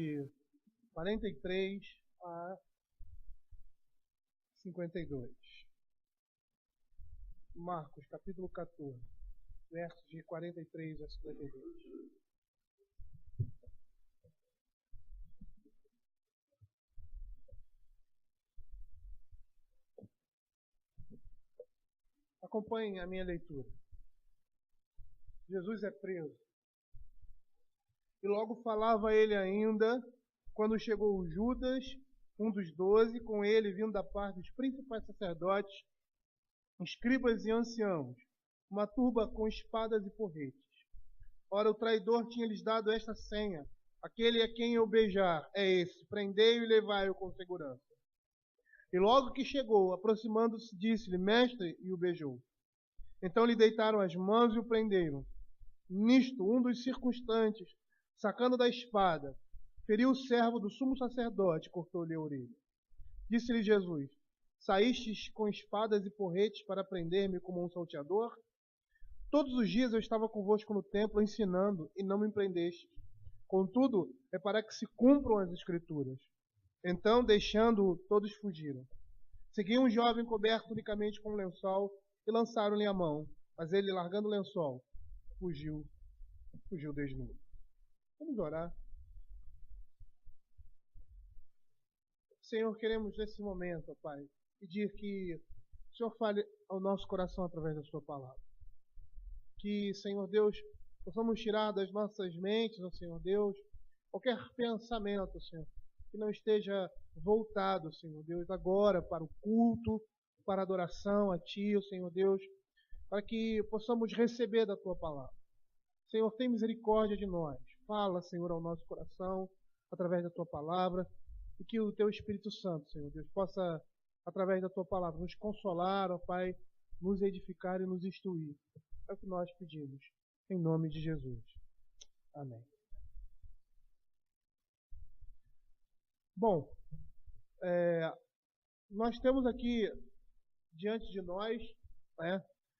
de 43 a 52. Marcos, capítulo 14, versos de 43 a 52. Acompanhem a minha leitura. Jesus é preso. E logo falava ele ainda, quando chegou Judas, um dos 12, com ele vindo da parte dos principais sacerdotes, escribas e anciãos, uma turba com espadas e porretes. Ora, o traidor tinha-lhes dado esta senha: aquele a quem eu beijar é esse, prendei-o e levai-o com segurança. E logo que chegou, aproximando-se, disse-lhe: Mestre, e o beijou. Então lhe deitaram as mãos e o prenderam. Nisto, um dos circunstantes, sacando da espada, feriu o servo do sumo sacerdote e cortou-lhe a orelha. Disse-lhe Jesus: Saístes com espadas e porretes para prender-me como um salteador? Todos os dias eu estava convosco no templo ensinando e não me prendestes. Contudo, é para que se cumpram as Escrituras. Então, deixando-o, todos fugiram. Seguiam um jovem coberto unicamente com um lençol e lançaram-lhe a mão. Mas ele, largando o lençol, fugiu desnudo. Vamos orar. Senhor, queremos nesse momento, ó Pai, pedir que o Senhor fale ao nosso coração através da sua palavra. Que, Senhor Deus, possamos tirar das nossas mentes, ó Senhor Deus, qualquer pensamento, Senhor, que não esteja voltado, Senhor Deus, agora para o culto, para a adoração a Ti, ó Senhor Deus, para que possamos receber da Tua palavra. Senhor, tem misericórdia de nós. Fala, Senhor, ao nosso coração, através da Tua palavra, e que o Teu Espírito Santo, Senhor Deus, possa, através da Tua palavra, nos consolar, ó Pai, nos edificar e nos instruir. É o que nós pedimos, em nome de Jesus. Amém. Bom, nós temos aqui diante de nós,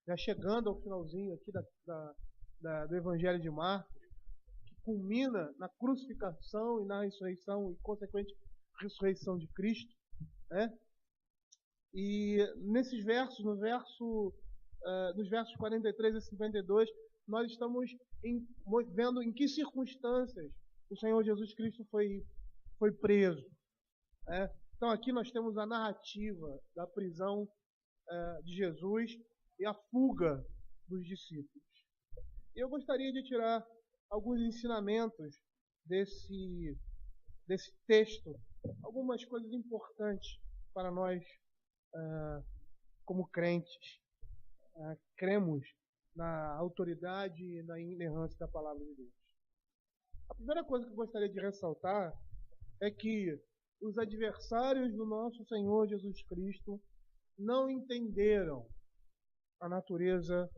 já chegando ao finalzinho aqui do Evangelho de Marcos, que culmina na crucificação e na ressurreição e consequente ressurreição de Cristo, E nesses versos, nos versos 43 a 52, nós estamos vendo em que circunstâncias o Senhor Jesus Cristo foi preso. Então aqui nós temos a narrativa da prisão de Jesus e a fuga dos discípulos. Eu gostaria de tirar alguns ensinamentos desse texto, algumas coisas importantes para nós como crentes. Cremos na autoridade e na inerrância da palavra de Deus. A primeira coisa que eu gostaria de ressaltar é que os adversários do nosso Senhor Jesus Cristo não entenderam a natureza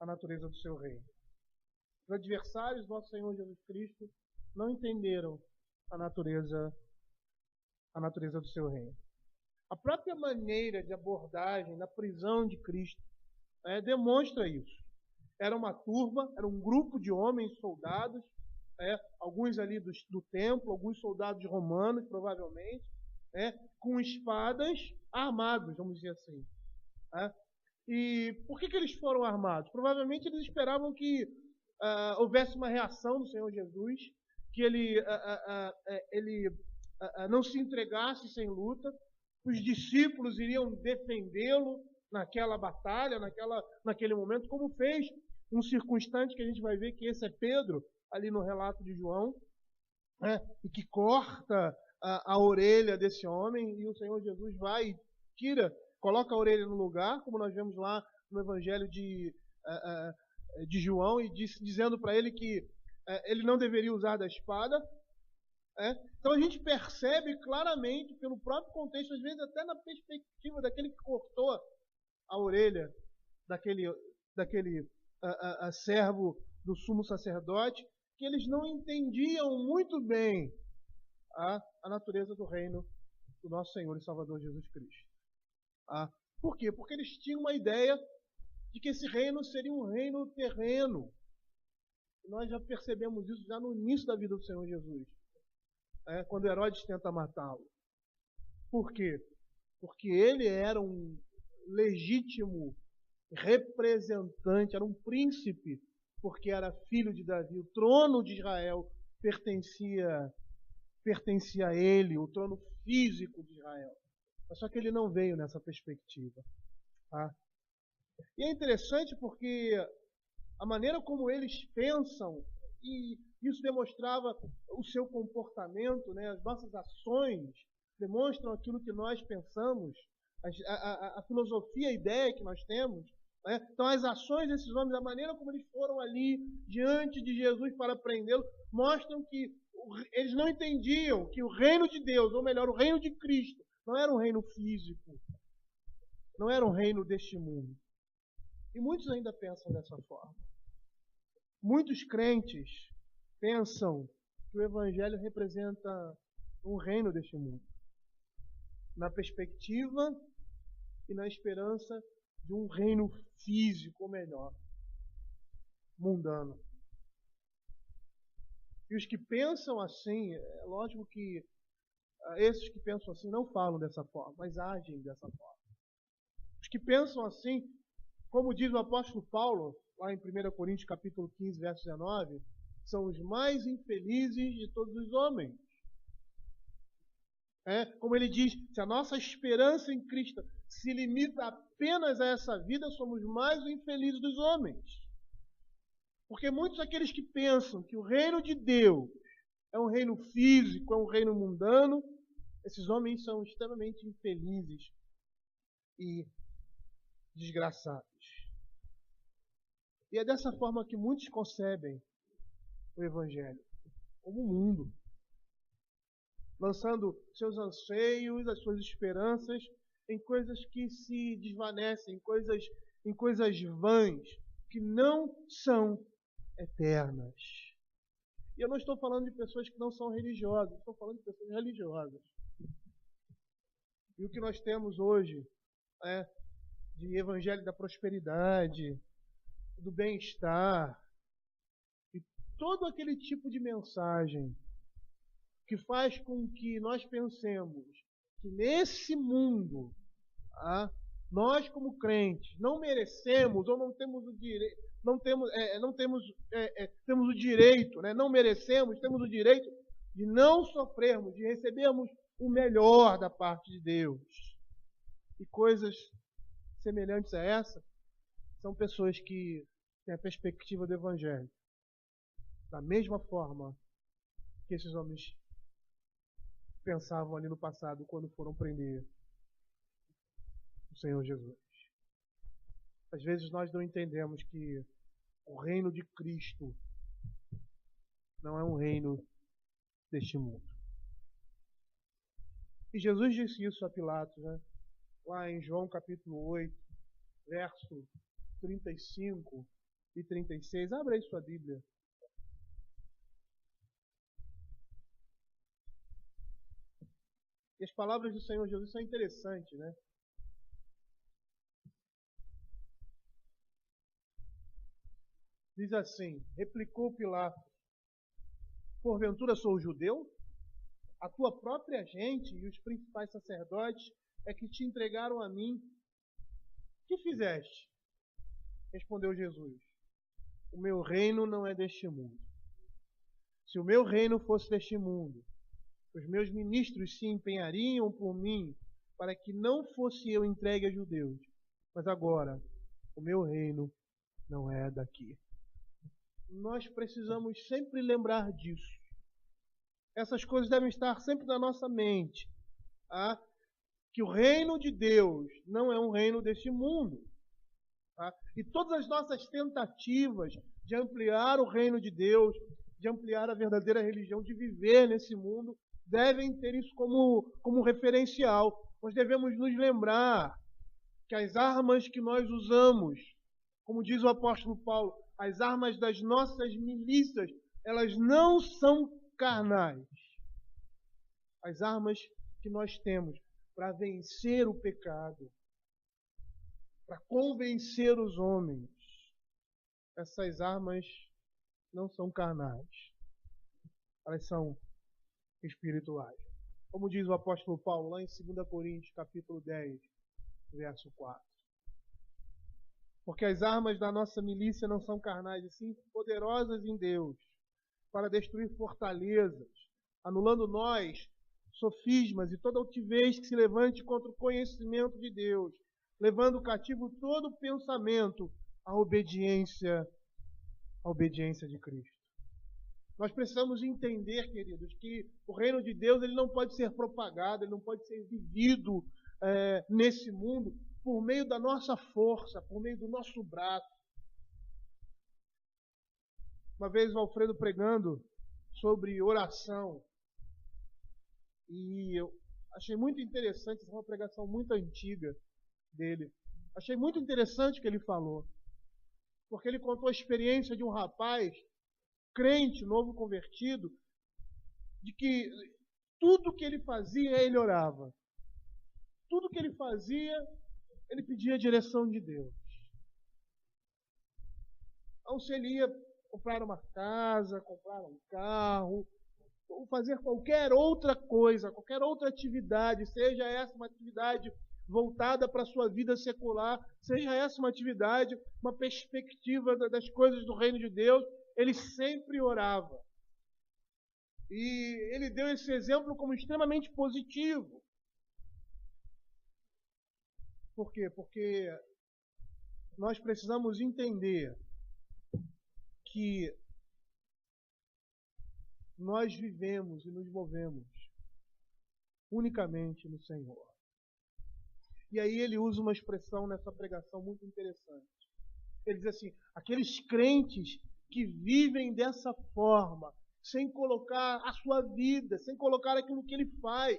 do seu reino. Os adversários do nosso Senhor Jesus Cristo não entenderam a natureza do seu reino. A própria maneira de abordagem na prisão de Cristo demonstra isso. Era uma turma, era um grupo de homens, soldados, alguns ali do templo, alguns soldados romanos, provavelmente, com espadas, armados, vamos dizer assim. E por que eles foram armados? Provavelmente eles esperavam que houvesse uma reação do Senhor Jesus, que ele não se entregasse sem luta, os discípulos iriam defendê-lo naquela batalha, naquele momento, como fez um circunstante que a gente vai ver que esse é Pedro, ali no relato de João, e que corta a orelha desse homem, e o Senhor Jesus vai e coloca a orelha no lugar, como nós vemos lá no Evangelho de João, e dizendo para ele que ele não deveria usar da espada. Então a gente percebe claramente, pelo próprio contexto, às vezes até na perspectiva daquele que cortou a orelha daquele servo do sumo sacerdote, que eles não entendiam muito bem a natureza do reino do nosso Senhor e Salvador Jesus Cristo. Por quê? Porque eles tinham uma ideia de que esse reino seria um reino terreno. Nós já percebemos isso já no início da vida do Senhor Jesus. quando Herodes tenta matá-lo. Por quê? Porque ele era um legítimo representante, era um príncipe, porque era filho de Davi. O trono de Israel pertencia a ele, o trono físico de Israel. Mas só que ele não veio nessa perspectiva. Tá? E é interessante porque a maneira como eles pensam, e isso demonstrava o seu comportamento, né? As nossas ações demonstram aquilo que nós pensamos, a filosofia, a ideia que nós temos. Né? Então, as ações desses homens, a maneira como eles foram ali diante de Jesus para prendê-lo, mostram que eles não entendiam que o reino de Deus, ou melhor, o reino de Cristo, não era um reino físico, não era um reino deste mundo. E muitos ainda pensam dessa forma. Muitos crentes pensam que o Evangelho representa um reino deste mundo, na perspectiva e na esperança de um reino físico, ou melhor, mundano. E os que pensam assim, é lógico que esses que pensam assim não falam dessa forma, mas agem dessa forma. Os que pensam assim, como diz o apóstolo Paulo, lá em 1 Coríntios capítulo 15, verso 19, são os mais infelizes de todos os homens. Como ele diz, se a nossa esperança em Cristo se limita apenas a essa vida, somos mais infelizes dos homens. Porque muitos daqueles que pensam que o reino de Deus é um reino físico, é um reino mundano, esses homens são extremamente infelizes e desgraçados. E é dessa forma que muitos concebem o Evangelho, como o mundo, lançando seus anseios, as suas esperanças em coisas que se desvanecem, em coisas vãs, que não são eternas. E eu não estou falando de pessoas que não são religiosas, estou falando de pessoas religiosas. E o que nós temos hoje de evangelho da prosperidade, do bem-estar, e todo aquele tipo de mensagem que faz com que nós pensemos que nesse mundo, nós como crentes não merecemos ou não temos o direito, temos o direito, não merecemos, temos o direito de não sofrermos, de recebermos o melhor da parte de Deus. E coisas semelhantes a essa são pessoas que têm a perspectiva do Evangelho da mesma forma que esses homens pensavam ali no passado quando foram prender o Senhor Jesus. Às vezes nós não entendemos que o reino de Cristo não é um reino deste mundo. E Jesus disse isso a Pilatos, lá em João capítulo 8, verso 35 e 36. Abra aí sua Bíblia. E as palavras do Senhor Jesus são interessantes, Diz assim, replicou Pilatos, porventura sou judeu? A tua própria gente e os principais sacerdotes é que te entregaram a mim. Que fizeste? Respondeu Jesus, o meu reino não é deste mundo. Se o meu reino fosse deste mundo, os meus ministros se empenhariam por mim para que não fosse eu entregue a judeus. Mas agora, o meu reino não é daqui. Nós precisamos sempre lembrar disso. Essas coisas devem estar sempre na nossa mente. Que o reino de Deus não é um reino deste mundo. E todas as nossas tentativas de ampliar o reino de Deus, de ampliar a verdadeira religião, de viver nesse mundo, devem ter isso como referencial. Nós devemos nos lembrar que as armas que nós usamos, como diz o apóstolo Paulo, as armas das nossas milícias, elas não são carnais. As armas que nós temos para vencer o pecado, para convencer os homens, essas armas não são carnais. Elas são espirituais. Como diz o apóstolo Paulo lá em 2 Coríntios, capítulo 10, verso 4. Porque as armas da nossa milícia não são carnais, e sim poderosas em Deus, para destruir fortalezas, anulando nós, sofismas e toda altivez que se levante contra o conhecimento de Deus, levando cativo todo pensamento à obediência de Cristo. Nós precisamos entender, queridos, que o reino de Deus ele não pode ser propagado, ele não pode ser vivido nesse mundo por meio da nossa força, por meio do nosso braço. Uma vez o Alfredo pregando sobre oração, e eu achei muito interessante, essa é uma pregação muito antiga dele. Achei muito interessante o que ele falou, porque ele contou a experiência de um rapaz, crente, novo convertido, de que tudo que ele fazia, ele orava. Tudo que ele fazia, ele pedia a direção de Deus. Então, se ele ia comprar uma casa, comprar um carro, ou fazer qualquer outra coisa, qualquer outra atividade, seja essa uma atividade voltada para a sua vida secular, seja essa uma atividade, uma perspectiva das coisas do reino de Deus, ele sempre orava. E ele deu esse exemplo como extremamente positivo. Por quê? Porque nós precisamos entender que nós vivemos e nos movemos unicamente no Senhor. E aí ele usa uma expressão nessa pregação muito interessante. Ele diz assim, aqueles crentes que vivem dessa forma, sem colocar a sua vida, sem colocar aquilo que ele faz,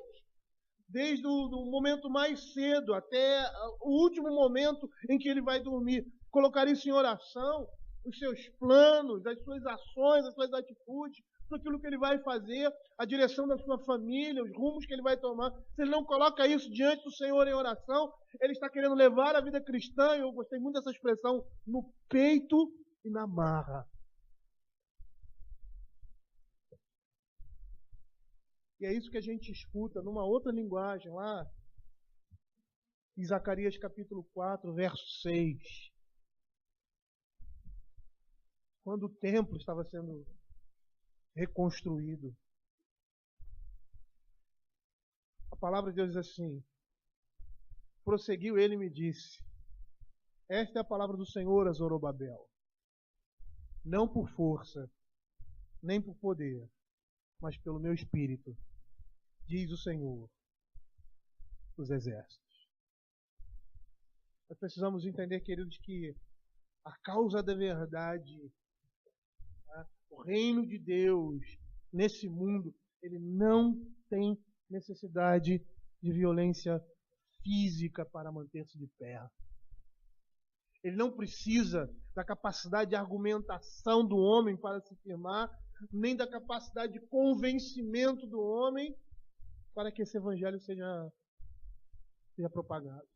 desde o momento mais cedo até o último momento em que ele vai dormir, colocar isso em oração, os seus planos, as suas ações, as suas atitudes, tudo aquilo que ele vai fazer, a direção da sua família, os rumos que ele vai tomar. Se ele não coloca isso diante do Senhor em oração, ele está querendo levar a vida cristã, eu gostei muito dessa expressão, no peito e na marra. E é isso que a gente escuta numa outra linguagem lá, em Zacarias capítulo 4, verso 6. Quando o templo estava sendo reconstruído. A palavra de Deus diz assim, prosseguiu ele e me disse, esta é a palavra do Senhor a Zorobabel, não por força, nem por poder, mas pelo meu espírito, diz o Senhor dos exércitos. Nós precisamos entender, queridos, que a causa da verdade, o reino de Deus nesse mundo, ele não tem necessidade de violência física para manter-se de pé. Ele não precisa da capacidade de argumentação do homem para se firmar, nem da capacidade de convencimento do homem para que esse evangelho seja propagado.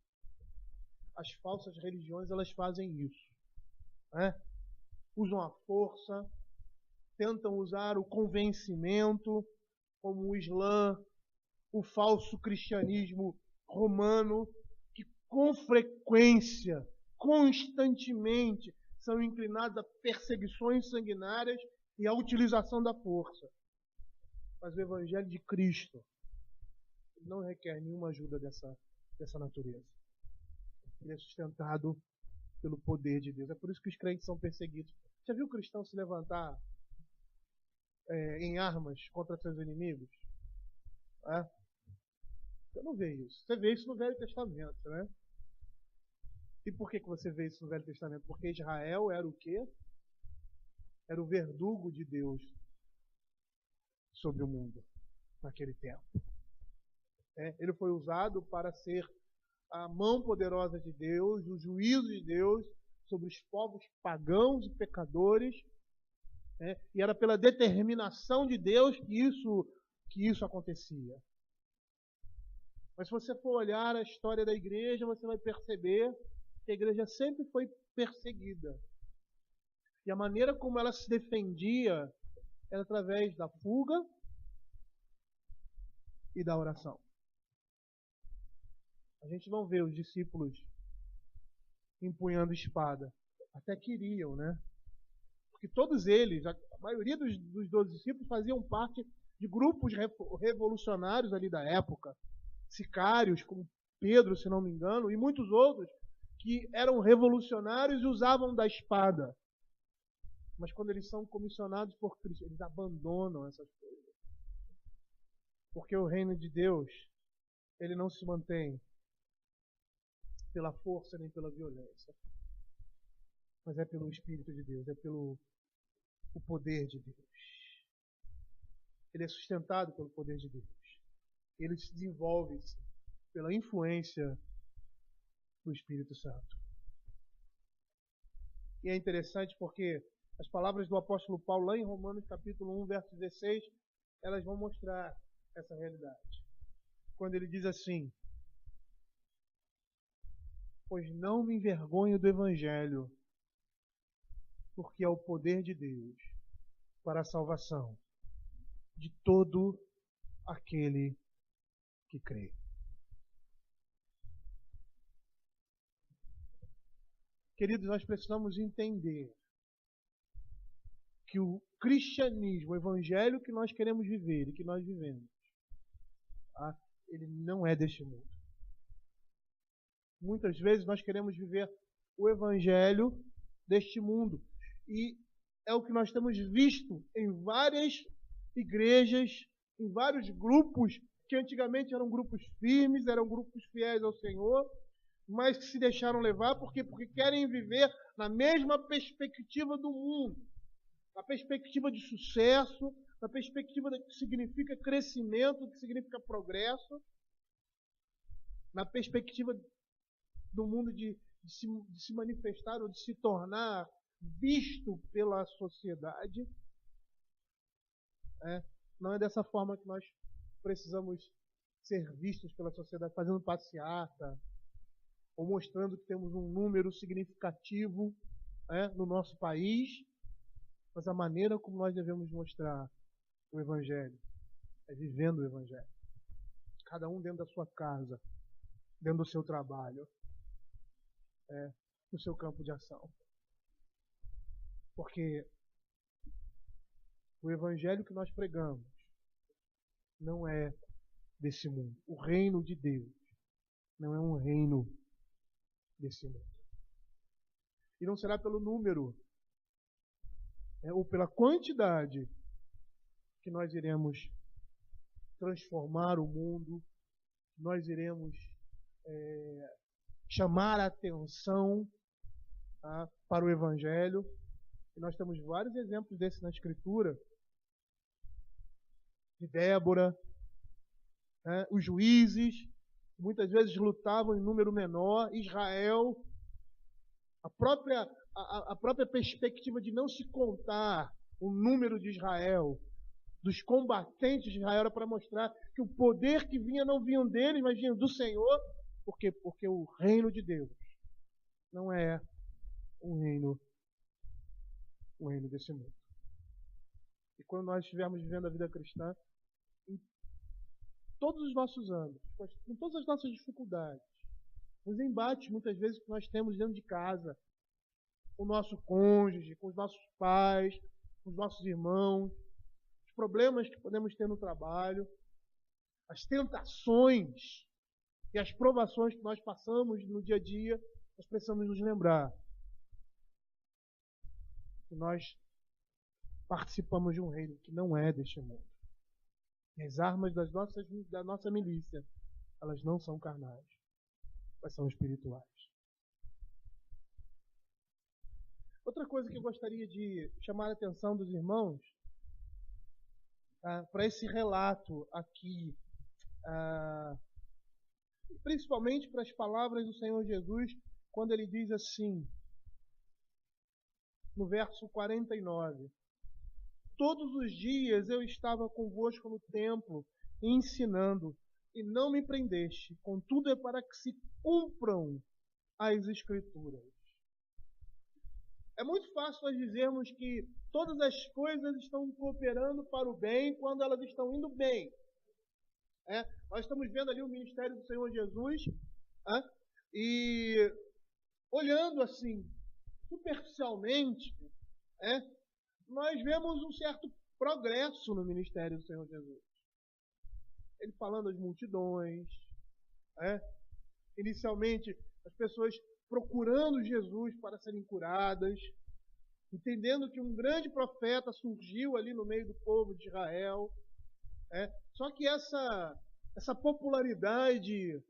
As falsas religiões, elas fazem isso. Usam a força, tentam usar o convencimento, como o Islã, o falso cristianismo romano, que com frequência, constantemente, são inclinados a perseguições sanguinárias e à utilização da força. Mas o Evangelho de Cristo não requer nenhuma ajuda dessa natureza. Ele é sustentado pelo poder de Deus. É por isso que os crentes são perseguidos. Já viu o cristão se levantar em armas contra seus inimigos? Você não vê isso. Você vê isso no Velho Testamento, né? E por que você vê isso no Velho Testamento? Porque Israel era o quê? Era o verdugo de Deus sobre o mundo naquele tempo. Ele foi usado para ser a mão poderosa de Deus, o juízo de Deus sobre os povos pagãos e pecadores. E era pela determinação de Deus que isso acontecia. Mas se você for olhar a história da igreja, você vai perceber que a igreja sempre foi perseguida. E a maneira como ela se defendia era através da fuga, e da oração. A gente não vê os discípulos empunhando espada. Até queriam, né? Porque todos eles, a maioria dos 12 discípulos faziam parte de grupos revolucionários ali da época. Sicários, como Pedro, se não me engano, e muitos outros que eram revolucionários e usavam da espada. Mas quando eles são comissionados por Cristo, eles abandonam essas coisas. Porque o reino de Deus, ele não se mantém pela força nem pela violência, mas é pelo Espírito de Deus, é pelo o poder de Deus. Ele é sustentado pelo poder de Deus. Ele se desenvolve pela influência do Espírito Santo. E é interessante porque as palavras do apóstolo Paulo lá em Romanos capítulo 1, verso 16, elas vão mostrar essa realidade. Quando ele diz assim: pois não me envergonho do Evangelho, porque é o poder de Deus para a salvação de todo aquele que crê. Queridos, nós precisamos entender que o cristianismo, o evangelho que nós queremos viver e que nós vivemos, tá? Ele não é deste mundo. Muitas vezes nós queremos viver o evangelho deste mundo. E é o que nós temos visto em várias igrejas, em vários grupos, que antigamente eram grupos firmes, eram grupos fiéis ao Senhor, mas que se deixaram levar porque querem viver na mesma perspectiva do mundo. Na perspectiva de sucesso, na perspectiva do que significa crescimento, do que significa progresso, na perspectiva do mundo de se manifestar ou de se tornar visto pela sociedade. Não é dessa forma que nós precisamos ser vistos pela sociedade, fazendo passeata, ou mostrando que temos um número significativo no nosso país, mas a maneira como nós devemos mostrar o Evangelho é vivendo o Evangelho. Cada um dentro da sua casa, dentro do seu trabalho, no seu campo de ação. Porque o Evangelho que nós pregamos não é desse mundo. O reino de Deus não é um reino desse mundo. E não será pelo número ou pela quantidade que nós iremos transformar o mundo, que nós iremos chamar a atenção para o Evangelho. E nós temos vários exemplos desses na Escritura. De Débora, os juízes, muitas vezes lutavam em número menor, Israel, a própria perspectiva de não se contar o número de Israel, dos combatentes de Israel, era para mostrar que o poder que vinha não vinha deles, mas vinha do Senhor, porque o reino de Deus não é um reino desse mundo. E quando nós estivermos vivendo a vida cristã, em todos os nossos âmbitos, com todas as nossas dificuldades, os embates muitas vezes que nós temos dentro de casa, com o nosso cônjuge, com os nossos pais, com os nossos irmãos, os problemas que podemos ter no trabalho, as tentações e as provações que nós passamos no dia a dia, nós precisamos nos lembrar que nós participamos de um reino que não é deste mundo. E as armas da nossa milícia, elas não são carnais, mas são espirituais. Outra coisa que eu gostaria de chamar a atenção dos irmãos para esse relato aqui, principalmente para as palavras do Senhor Jesus, quando ele diz assim, no verso 49, todos os dias eu estava convosco no templo, ensinando, e não me prendeste. Contudo, é para que se cumpram as Escrituras. É muito fácil nós dizermos que todas as coisas estão cooperando para o bem quando elas estão indo bem. Nós estamos vendo ali o ministério do Senhor Jesus, e olhando assim, superficialmente, nós vemos um certo progresso no ministério do Senhor Jesus. Ele falando às multidões, inicialmente as pessoas procurando Jesus para serem curadas, entendendo que um grande profeta surgiu ali no meio do povo de Israel. Só que essa popularidade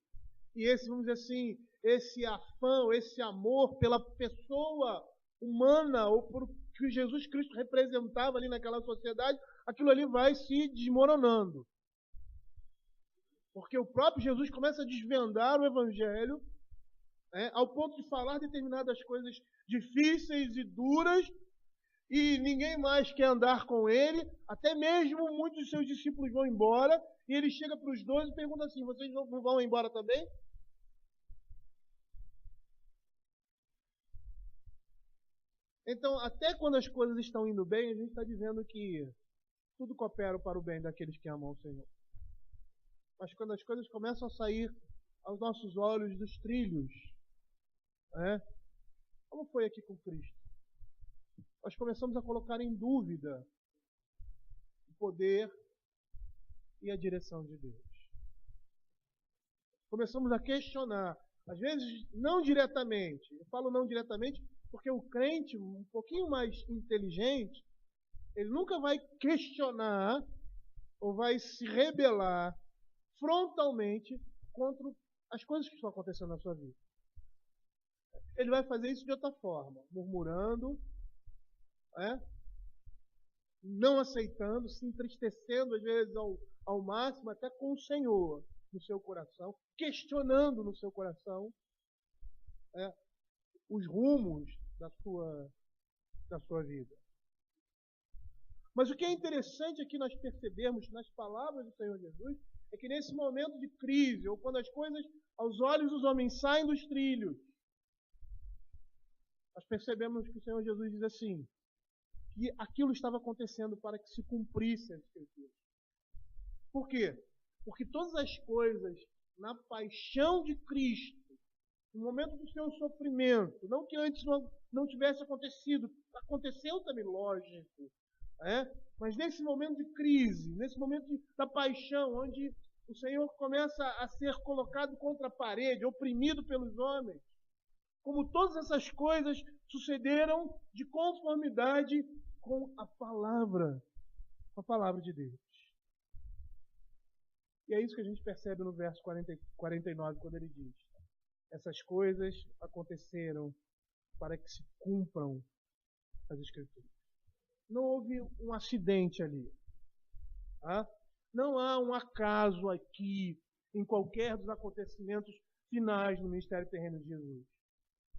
e esse, vamos dizer assim, esse afã, esse amor pela pessoa humana ou por que Jesus Cristo representava ali naquela sociedade, aquilo ali vai se desmoronando. Porque o próprio Jesus começa a desvendar o Evangelho, ao ponto de falar determinadas coisas difíceis e duras, e ninguém mais quer andar com ele, até mesmo muitos de seus discípulos vão embora, e ele chega para os 12 e pergunta assim: vocês não vão embora também? Então, até quando as coisas estão indo bem, a gente está dizendo que tudo coopera para o bem daqueles que amam o Senhor. Mas quando as coisas começam a sair aos nossos olhos dos trilhos, como foi aqui com Cristo? Nós começamos a colocar em dúvida o poder e a direção de Deus. Começamos a questionar, às vezes não diretamente. Eu falo não diretamente porque o crente, um pouquinho mais inteligente, ele nunca vai questionar ou vai se rebelar frontalmente contra as coisas que estão acontecendo na sua vida. Ele vai fazer isso de outra forma, murmurando, não aceitando, se entristecendo às vezes ao máximo, até com o Senhor no seu coração, questionando no seu coração os rumos da sua vida. Mas o que é interessante aqui nós percebermos nas palavras do Senhor Jesus é que nesse momento de crise, ou quando as coisas aos olhos dos homens saem dos trilhos, nós percebemos que o Senhor Jesus diz assim, que aquilo estava acontecendo para que se cumprisse a Escritura. Por quê? Porque todas as coisas na paixão de Cristo, no momento do seu sofrimento, não que antes não tivesse acontecido, aconteceu também, lógico, mas nesse momento de crise, nesse momento da paixão, onde o Senhor começa a ser colocado contra a parede, oprimido pelos homens, como todas essas coisas sucederam de conformidade com a palavra de Deus. E é isso que a gente percebe no verso 49, quando ele diz: essas coisas aconteceram para que se cumpram as Escrituras. Não houve um acidente ali. Não há um acaso aqui em qualquer dos acontecimentos finais no ministério terreno de Jesus.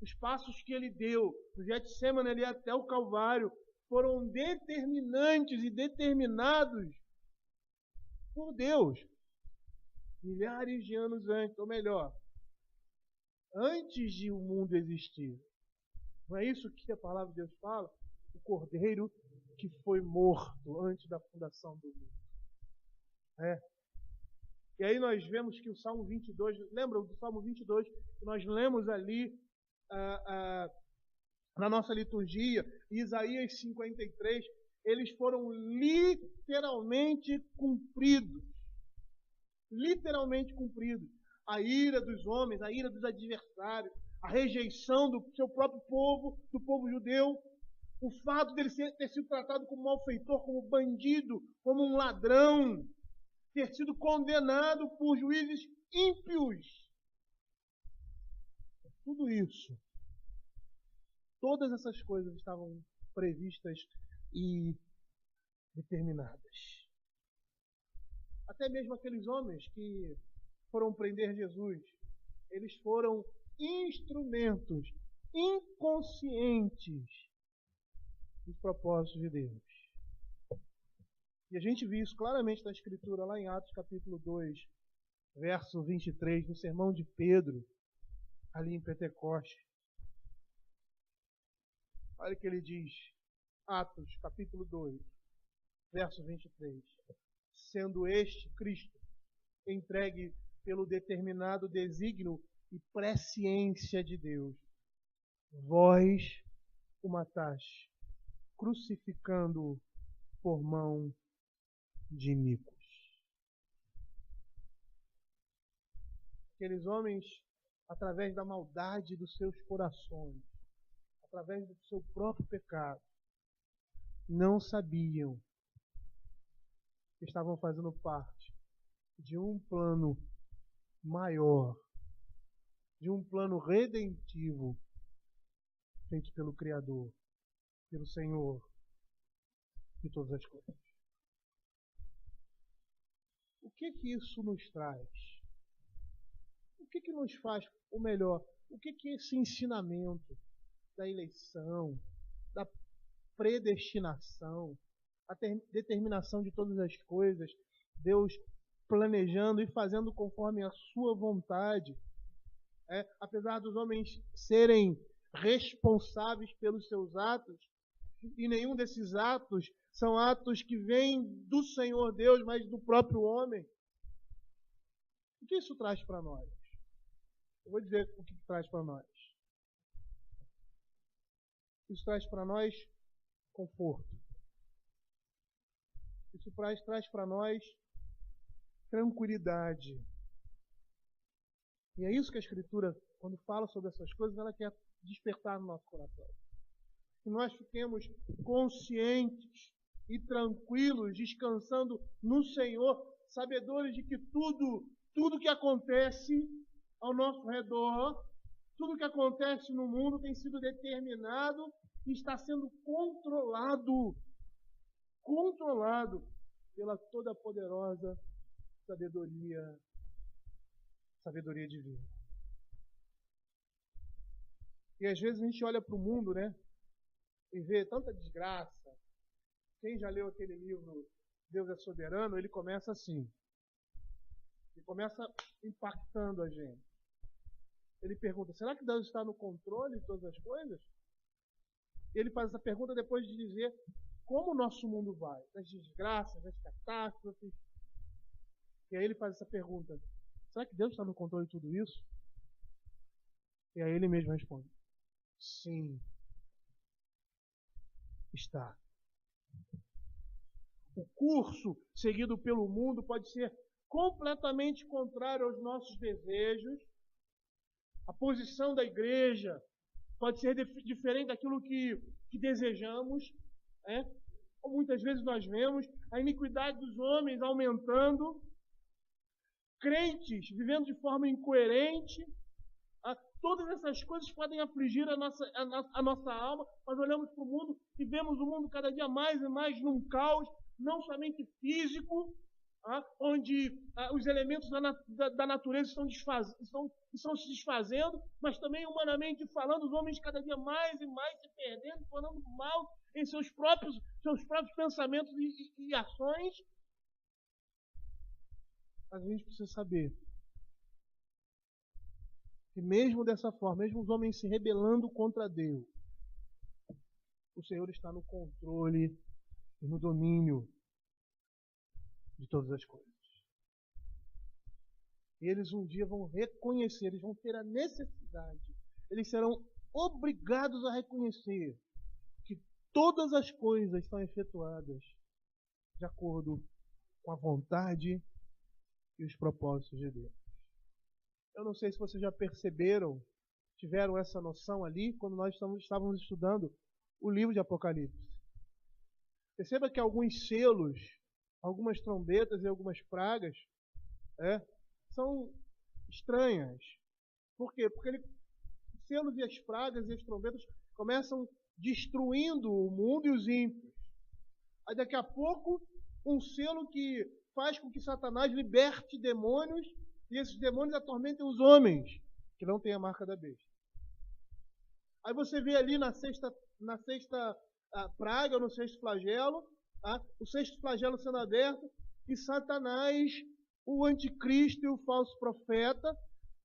Os passos que ele deu do Getsemane ali até o Calvário foram determinantes e determinados por Deus. Milhares de anos antes, ou melhor, antes de o mundo existir. Não é isso que a palavra de Deus fala? O Cordeiro que foi morto antes da fundação do mundo. E aí nós vemos que o Salmo 22, lembram do Salmo 22, que nós lemos ali na nossa liturgia, Isaías 53, eles foram literalmente cumpridos. Literalmente cumpridos. A ira dos homens, a ira dos adversários, a rejeição do seu próprio povo, do povo judeu, o fato dele ter sido tratado como malfeitor, como bandido, como um ladrão, ter sido condenado por juízes ímpios. Tudo isso, todas essas coisas estavam previstas e determinadas. Até mesmo aqueles homens que foram prender Jesus, eles foram instrumentos inconscientes dos propósitos de Deus. E a gente viu isso claramente na Escritura, lá em Atos capítulo 2, verso 23, no sermão de Pedro, ali em Pentecostes. Olha o que ele diz, Atos capítulo 2, verso 23. Sendo este Cristo entregue pelo determinado desígnio e presciência de Deus. Vós o mataste, crucificando-o por mão de iníquos. Aqueles homens, através da maldade dos seus corações, através do seu próprio pecado, não sabiam que estavam fazendo parte de um plano maior, de um plano redentivo feito pelo Criador, pelo Senhor de todas as coisas. O que isso nos traz? O que nos faz, ou melhor, o que esse ensinamento da eleição, da predestinação, a determinação de todas as coisas, Deus planejando e fazendo conforme a sua vontade, apesar dos homens serem responsáveis pelos seus atos, e nenhum desses atos são atos que vêm do Senhor Deus, mas do próprio homem. O que isso traz para nós? Eu vou dizer o que traz para nós. Isso traz para nós conforto. Isso traz para nós tranquilidade. E é isso que a Escritura, quando fala sobre essas coisas, ela quer despertar no nosso coração. Que nós fiquemos conscientes e tranquilos, descansando no Senhor, sabedores de que tudo que acontece ao nosso redor, tudo que acontece no mundo tem sido determinado e está sendo controlado pela toda poderosa sabedoria divina. E às vezes a gente olha para o mundo, né, e vê tanta desgraça. Quem já leu aquele livro Deus é Soberano, ele começa assim. Ele começa impactando a gente. Ele pergunta, será que Deus está no controle de todas as coisas? Ele faz essa pergunta depois de dizer como o nosso mundo vai, das desgraças, das catástrofes. E aí ele faz essa pergunta, será que Deus está no controle de tudo isso? E aí ele mesmo responde, sim, está. O curso seguido pelo mundo pode ser completamente contrário aos nossos desejos. A posição da igreja pode ser diferente daquilo que desejamos. Ou muitas vezes nós vemos a iniquidade dos homens aumentando, crentes vivendo de forma incoerente. Todas essas coisas podem afligir a nossa alma. Nós olhamos para o mundo e vemos o mundo cada dia mais e mais num caos, não somente físico, onde os elementos da natureza estão se desfazendo, mas também humanamente falando, os homens cada dia mais e mais se perdendo, tornando mal em seus próprios pensamentos e ações. Mas a gente precisa saber que mesmo dessa forma, mesmo os homens se rebelando contra Deus, o Senhor está no controle e no domínio de todas as coisas. E eles um dia vão reconhecer, eles vão ter a necessidade, eles serão obrigados a reconhecer que todas as coisas são efetuadas de acordo com a vontade e os propósitos de Deus. Eu não sei se vocês já perceberam, tiveram essa noção ali, quando nós estávamos estudando o livro de Apocalipse. Perceba que alguns selos, algumas trombetas e algumas pragas são estranhas. Por quê? Porque os selos e as pragas e as trombetas começam destruindo o mundo e os ímpios. Aí daqui a pouco, um selo que faz com que Satanás liberte demônios e esses demônios atormentem os homens que não têm a marca da besta. Aí você vê ali na sexta praga, no sexto flagelo, o sexto flagelo sendo aberto, e Satanás, o anticristo e o falso profeta,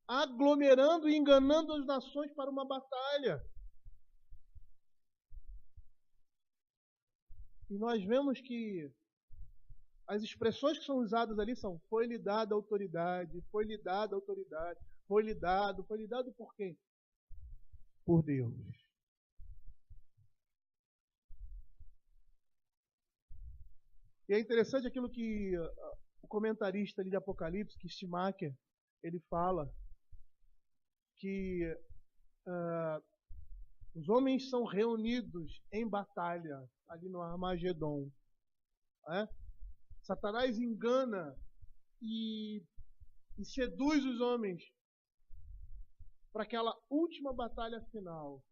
aglomerando e enganando as nações para uma batalha. E nós vemos que As expressões que são usadas ali são foi-lhe dada autoridade, foi-lhe dada autoridade, foi-lhe dado por quem? Por Deus. E é interessante aquilo que o comentarista ali de Apocalipse, que Schumacher, ele fala que os homens são reunidos em batalha ali no Armagedon. Satanás engana e seduz os homens para aquela última batalha final.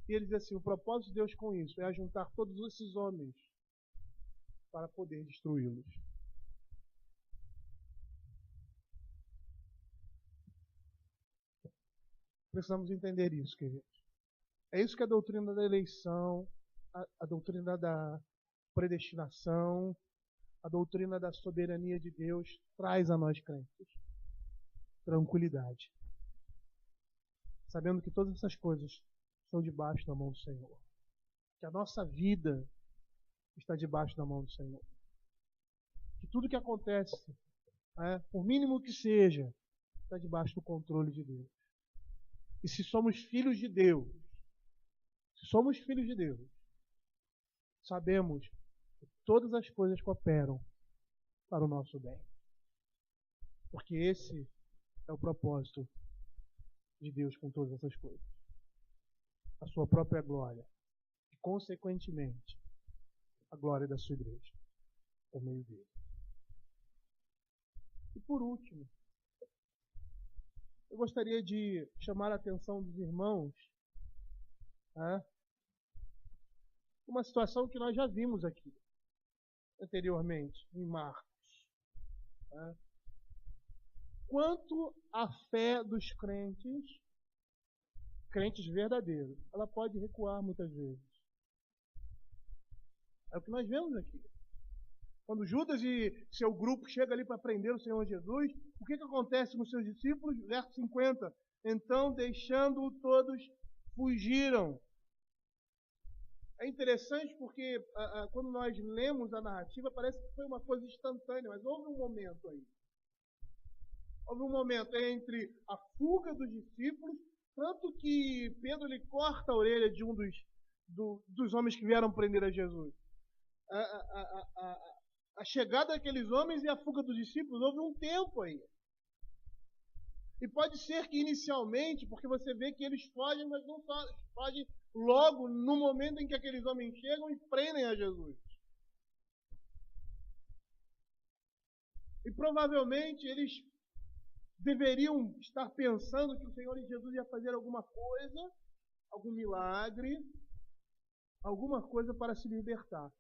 E ele diz assim, o propósito de Deus com isso é ajuntar todos esses homens para poder destruí-los. Precisamos entender isso, queridos. É isso que a doutrina da eleição, a doutrina da predestinação, a doutrina da soberania de Deus traz a nós crentes. Tranquilidade. Sabendo que todas essas coisas estão debaixo da mão do Senhor. Que a nossa vida está debaixo da mão do Senhor. Que tudo que acontece, por mínimo que seja, está debaixo do controle de Deus. E se somos filhos de Deus, sabemos que todas as coisas cooperam para o nosso bem. Porque esse é o propósito de Deus com todas essas coisas. A sua própria glória. E, consequentemente, a glória da sua igreja. Por meio dele. E por último, eu gostaria de chamar a atenção dos irmãos uma situação que nós já vimos aqui anteriormente, em Marcos. Quanto à fé dos crentes verdadeiros, ela pode recuar muitas vezes. É o que nós vemos aqui. Quando Judas e seu grupo chegam ali para prender o Senhor Jesus, o que acontece com os seus discípulos? Verso 50. Então, deixando-o, todos fugiram. É interessante porque quando nós lemos a narrativa, parece que foi uma coisa instantânea, mas houve um momento aí. Houve um momento entre a fuga dos discípulos, tanto que Pedro ele corta a orelha de um dos homens que vieram prender a Jesus. A chegada daqueles homens e a fuga dos discípulos, houve um tempo aí. E pode ser que inicialmente, porque você vê que eles fogem, mas não fogem logo no momento em que aqueles homens chegam e prendem a Jesus. E provavelmente eles deveriam estar pensando que o Senhor Jesus ia fazer alguma coisa, algum milagre, alguma coisa para se libertar.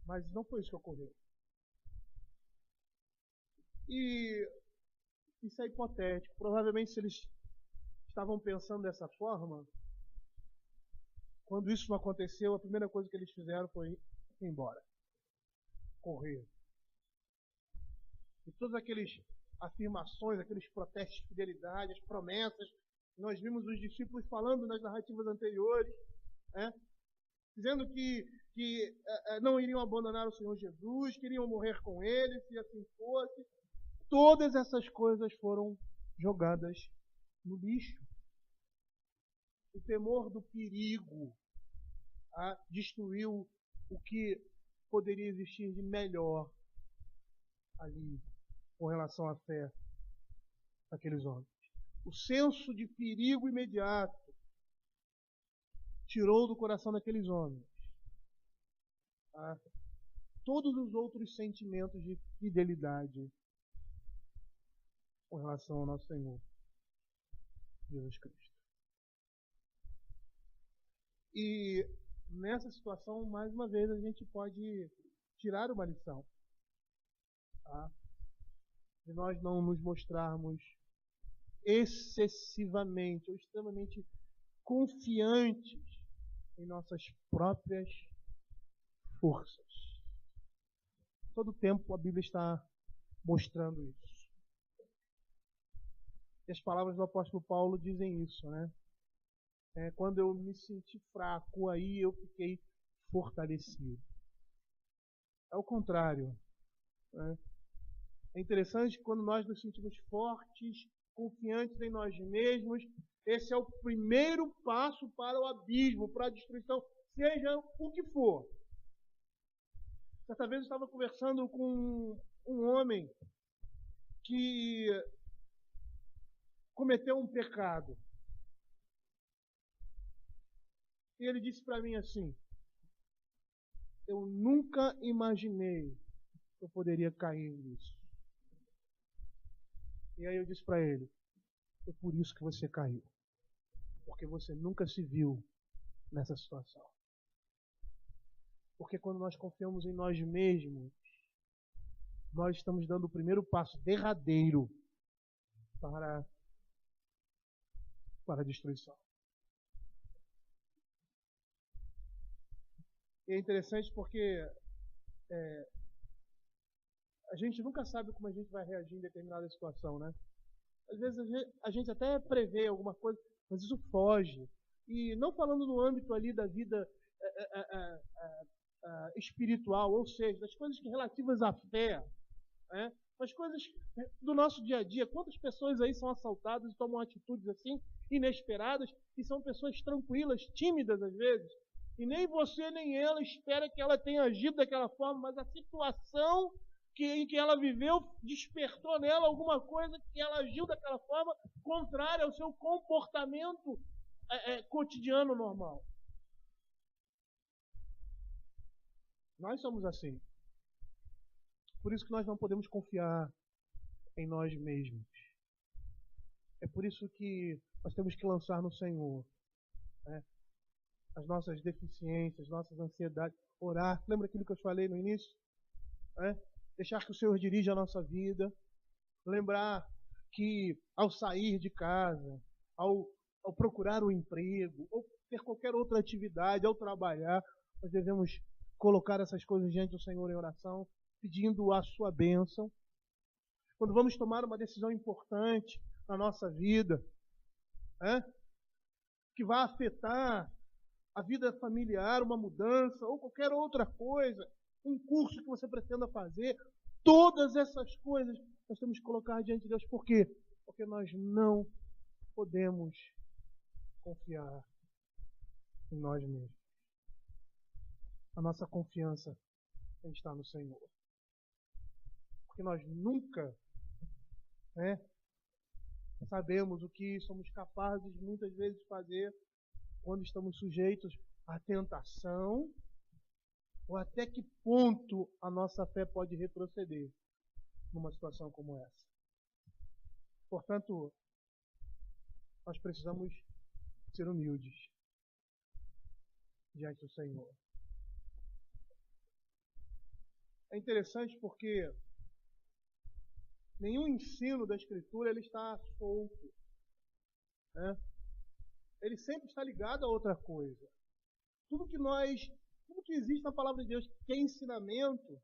Mas não foi isso que ocorreu. E isso é hipotético. Provavelmente, se eles estavam pensando dessa forma, quando isso não aconteceu, a primeira coisa que eles fizeram foi ir embora. Correr. E todas aquelas afirmações, aqueles protestos de fidelidade, as promessas, nós vimos os discípulos falando nas narrativas anteriores, dizendo que não iriam abandonar o Senhor Jesus, que iriam morrer com ele, se assim fosse. Todas essas coisas foram jogadas no lixo. O temor do perigo destruiu o que poderia existir de melhor ali com relação à fé daqueles homens. O senso de perigo imediato tirou do coração daqueles homens todos os outros sentimentos de fidelidade com relação ao nosso Senhor Jesus Cristo. E nessa situação, mais uma vez, a gente pode tirar uma lição. De nós não nos mostrarmos excessivamente ou extremamente confiantes em nossas próprias forças. Todo tempo a Bíblia está mostrando isso. E as palavras do apóstolo Paulo dizem isso, né? Quando eu me senti fraco, aí eu fiquei fortalecido. É o contrário. né? É interessante que quando nós nos sentimos fortes, confiantes em nós mesmos, esse é o primeiro passo para o abismo, para a destruição, seja o que for. Certa vez eu estava conversando com um homem que cometeu um pecado. E ele disse para mim assim: eu nunca imaginei que eu poderia cair nisso. E aí eu disse para ele: foi por isso que você caiu. Porque você nunca se viu nessa situação. Porque quando nós confiamos em nós mesmos, nós estamos dando o primeiro passo derradeiro para a destruição. E é interessante porque a gente nunca sabe como a gente vai reagir em determinada situação, né? Às vezes a gente até prevê alguma coisa, mas isso foge. E não falando no âmbito ali da vida espiritual, ou seja, das coisas relativas à fé, né? As coisas do nosso dia a dia. Quantas pessoas aí são assaltadas e tomam atitudes assim, inesperadas, e são pessoas tranquilas, tímidas às vezes, e nem você nem ela espera que ela tenha agido daquela forma, mas a situação em que ela viveu despertou nela alguma coisa que ela agiu daquela forma contrária ao seu comportamento cotidiano normal. Nós somos assim. Por isso que nós não podemos confiar em nós mesmos. É por isso que nós temos que lançar no Senhor, né, as nossas deficiências, nossas ansiedades, orar. Lembra aquilo que eu falei no início? Deixar que o Senhor dirija a nossa vida. Lembrar que ao sair de casa, ao procurar um emprego, ou ter qualquer outra atividade, ao trabalhar, nós devemos colocar essas coisas diante do Senhor em oração, pedindo a sua bênção. Quando vamos tomar uma decisão importante na nossa vida, que vai afetar a vida familiar, uma mudança ou qualquer outra coisa, um curso que você pretenda fazer, todas essas coisas nós temos que colocar diante de Deus. Por quê? Porque nós não podemos confiar em nós mesmos. A nossa confiança tem que estar no Senhor. Porque nós nunca sabemos o que somos capazes muitas vezes de fazer quando estamos sujeitos à tentação, ou até que ponto a nossa fé pode retroceder numa situação como essa. Portanto, nós precisamos ser humildes diante do Senhor. É interessante porque nenhum ensino da Escritura ele está solto, né? Ele sempre está ligado a outra coisa. Tudo que existe na palavra de Deus, que é ensinamento,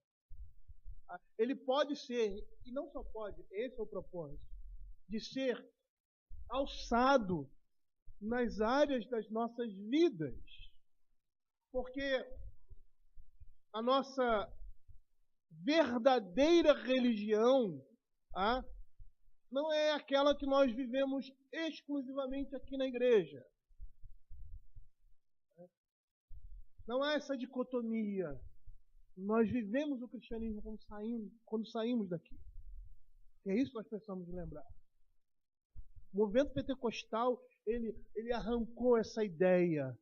ele pode ser, e não só pode, esse é o propósito, de ser alçado nas áreas das nossas vidas. Porque a nossa verdadeira religião não é aquela que nós vivemos exclusivamente aqui na igreja. Não há essa dicotomia. Nós vivemos o cristianismo quando saímos daqui. E é isso que nós precisamos lembrar. O movimento pentecostal, ele arrancou essa ideia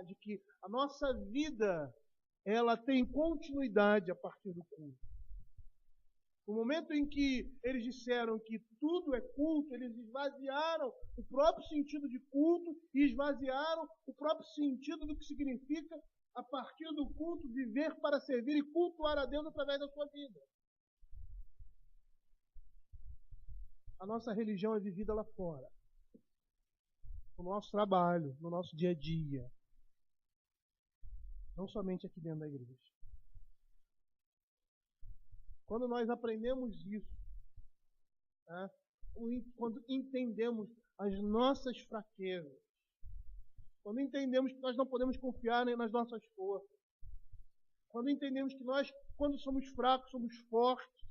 de que a nossa vida ela tem continuidade a partir do culto. No momento em que eles disseram que tudo é culto, eles esvaziaram o próprio sentido de culto e esvaziaram o próprio sentido do que significa, a partir do culto, viver para servir e cultuar a Deus através da sua vida. A nossa religião é vivida lá fora, no nosso trabalho, no nosso dia a dia, não somente aqui dentro da igreja. Quando nós aprendemos isso, quando entendemos as nossas fraquezas, quando entendemos que nós não podemos confiar nem nas nossas forças, quando entendemos que nós Quando somos fracos, somos fortes.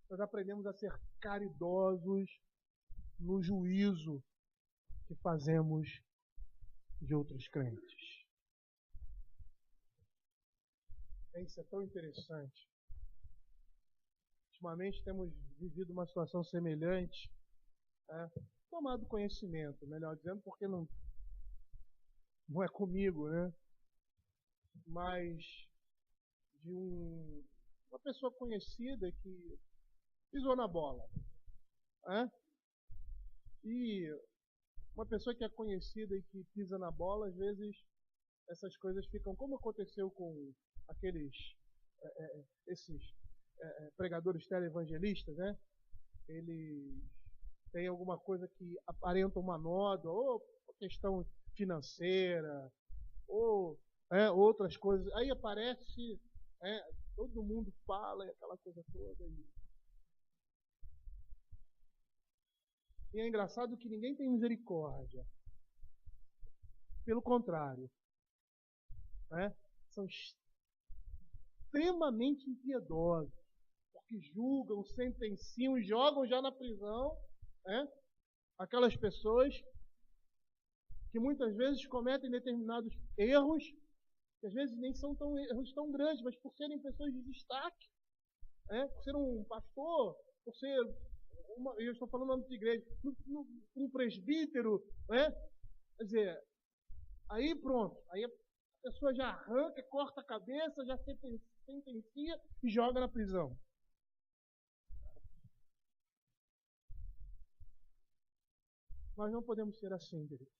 Nós aprendemos a ser caridosos no juízo que fazemos de outros crentes. Isso é tão interessante. Ultimamente temos vivido uma situação semelhante, tomado conhecimento, melhor dizendo, porque não é comigo, né? Mas de uma pessoa conhecida que pisou na bola. E uma pessoa que é conhecida e que pisa na bola, às vezes essas coisas ficam, como aconteceu com esses pregadores televangelistas, né? Eles têm alguma coisa que aparenta uma nódoa, ou questão financeira, ou outras coisas. Aí aparece, todo mundo fala e aquela coisa toda. E é engraçado que ninguém tem misericórdia. Pelo contrário, são extremamente impiedosos, porque julgam, sentenciam e jogam já na prisão aquelas pessoas que muitas vezes cometem determinados erros, que às vezes nem são erros tão grandes, mas por serem pessoas de destaque, por ser um pastor, por ser eu estou falando no âmbito de igreja, um presbítero, quer dizer, aí pronto, aí a pessoa já arranca, corta a cabeça, já sentencia e joga na prisão. Nós não podemos ser assim, queridos.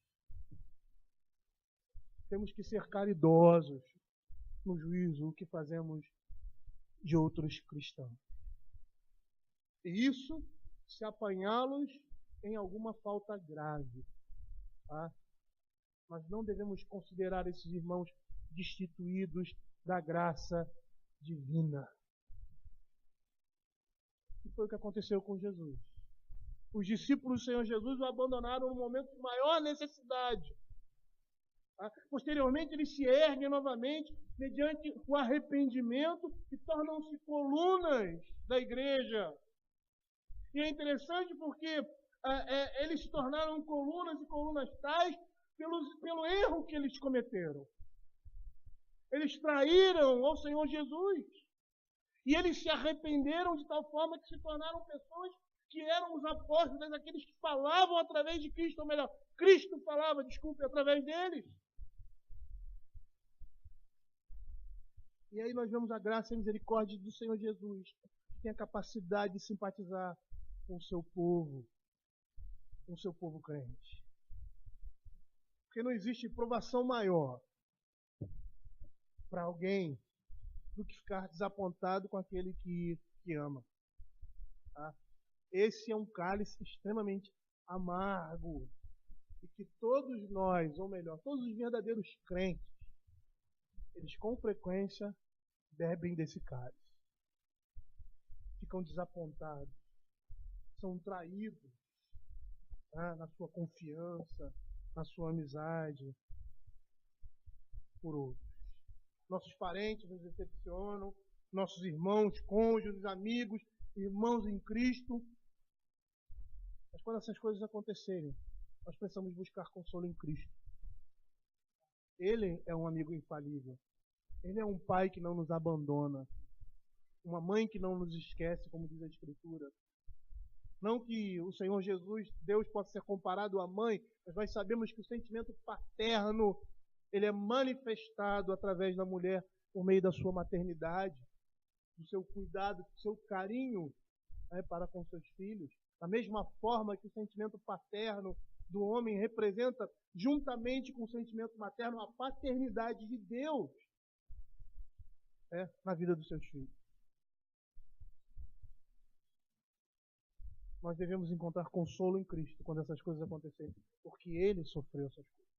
Temos que ser caridosos no juízo que fazemos de outros cristãos. E isso se apanhá-los em alguma falta grave. Tá? Nós não devemos considerar esses irmãos destituídos da graça divina. E foi o que aconteceu com Jesus. Os discípulos do Senhor Jesus o abandonaram no momento de maior necessidade. Posteriormente, eles se erguem novamente mediante o arrependimento e tornam-se colunas da igreja. E é interessante porque eles se tornaram colunas e colunas tais pelo erro que eles cometeram. Eles traíram ao Senhor Jesus. E eles se arrependeram de tal forma que se tornaram pessoas que eram os apóstolos, aqueles que falavam através de Cristo, ou melhor, Cristo falava, através deles. E aí nós vemos a graça e a misericórdia do Senhor Jesus, que tem a capacidade de simpatizar com o seu povo crente. Porque não existe provação maior para alguém do que ficar desapontado com aquele que ama. Tá? Esse é um cálice extremamente amargo e que todos nós, ou melhor, todos os verdadeiros crentes, eles com frequência bebem desse cálice. Ficam desapontados, são traídos na sua confiança, na sua amizade por outros. Nossos parentes nos decepcionam, nossos irmãos, cônjuges, amigos, irmãos em Cristo. Mas quando essas coisas acontecerem, nós precisamos buscar consolo em Cristo. Ele é um amigo infalível. Ele é um pai que não nos abandona. Uma mãe que não nos esquece, como diz a Escritura. Não que o Senhor Jesus, Deus, possa ser comparado à mãe, mas nós sabemos que o sentimento paterno, ele é manifestado através da mulher por meio da sua maternidade, do seu cuidado, do seu carinho para com seus filhos. Da mesma forma que o sentimento paterno do homem representa, juntamente com o sentimento materno, a paternidade de Deus na vida dos seus filhos. Nós devemos encontrar consolo em Cristo quando essas coisas acontecerem, porque Ele sofreu essas coisas.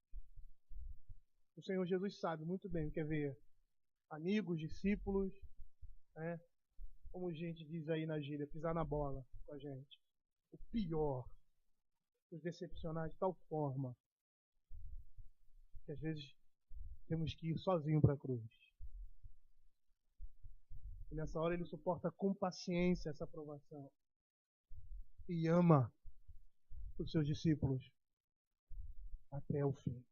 O Senhor Jesus sabe muito bem o que é ver amigos, discípulos, como a gente diz aí na gíria, pisar na bola com a gente. O pior, nos decepcionar de tal forma que às vezes temos que ir sozinho para a cruz. E nessa hora ele suporta com paciência essa provação. E ama os seus discípulos até o fim.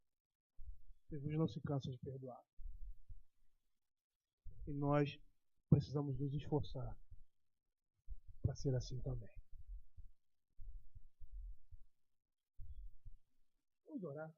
Jesus não se cansa de perdoar. E nós precisamos nos esforçar para ser assim também. Vamos orar.